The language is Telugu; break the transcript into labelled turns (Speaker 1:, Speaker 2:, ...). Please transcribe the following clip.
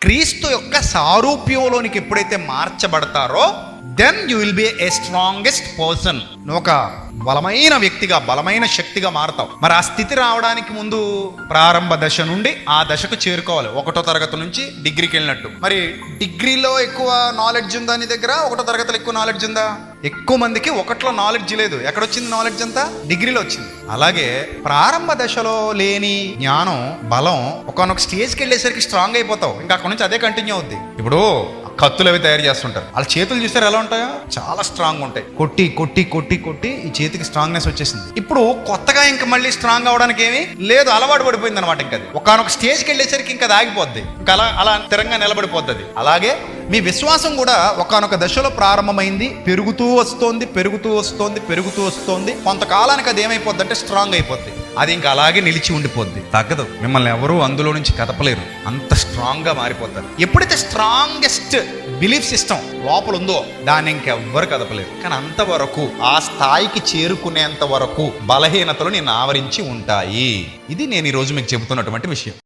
Speaker 1: క్రీస్తు యొక్క సారూప్యంలోనికి ఎప్పుడైతే మార్చబడతారో then you will be a strongest person. నువ్వు ఒక బలమైన వ్యక్తిగా, బలమైన శక్తిగా మారతావు. మరి ఆ స్థితి రావడానికి ముందు ప్రారంభ దశ నుండి ఆ దశకు చేరుకోవాలి. 1వ తరగతి నుంచి డిగ్రీకి వెళ్ళినట్టు. మరి డిగ్రీలో ఎక్కువ నాలెడ్జ్ ఉందా నీ దగ్గర? 1వ తరగతిలో ఎక్కువ నాలెడ్జ్ ఉందా? ఎక్కువ మందికి 1లో నాలెడ్జ్ లేదు. ఎక్కడొచ్చింది నాలెడ్జ్ అంతా? డిగ్రీలో వచ్చింది. అలాగే ప్రారంభ దశలో లేని జ్ఞానం, బలం ఒకనొక స్టేజ్కి వెళ్ళేసరికి స్ట్రాంగ్ అయిపోతావు. ఇంకా అక్కడ నుంచి అదే కంటిన్యూ అవుద్ది. ఇప్పుడు కత్తులు అవి తయారు చేస్తుంటారు. వాళ్ళ చేతులు చూస్తారు ఎలా ఉంటాయో, చాలా స్ట్రాంగ్ ఉంటాయి. కొట్టి కొట్టి కొట్టి కొట్టి ఈ చేతికి స్ట్రాంగ్నెస్ వచ్చేసింది. ఇప్పుడు కొత్తగా ఇంకా మళ్ళీ స్ట్రాంగ్ అవడానికి ఏమీ లేదు, అలవాటు పడిపోయింది అనమాట. ఇంకా ఒకనొక స్టేజ్కి వెళ్ళేసరికి ఇంకా అది ఆగిపోద్ది. ఇంకా అలా స్థిరంగా నిలబడిపోద్ది. అలాగే మీ విశ్వాసం కూడా ఒకనొక దశలో ప్రారంభమైంది, పెరుగుతూ వస్తోంది, పెరుగుతూ వస్తోంది, పెరుగుతూ వస్తోంది. కొంతకాలానికి అది ఏమైపోద్ది అంటే స్ట్రాంగ్ అయిపోద్ది. అది ఇంకా అలాగే నిలిచి ఉండిపోద్ది, తగ్గదు. మిమ్మల్ని ఎవరూ అందులో నుంచి కదపలేరు, అంత స్ట్రాంగ్ గా మారిపోతారు. ఎప్పుడైతే స్ట్రాంగెస్ట్ బిలీఫ్ సిస్టమ్ లోపల ఉందో దాన్ని ఇంకెవ్వరు కదపలేరు. కానీ అంతవరకు, ఆ స్థాయికి చేరుకునేంత వరకు బలహీనతలు నిన్ను ఆవరించి ఉంటాయి. ఇది నేను ఈ రోజు మీకు చెబుతున్నటువంటి విషయం.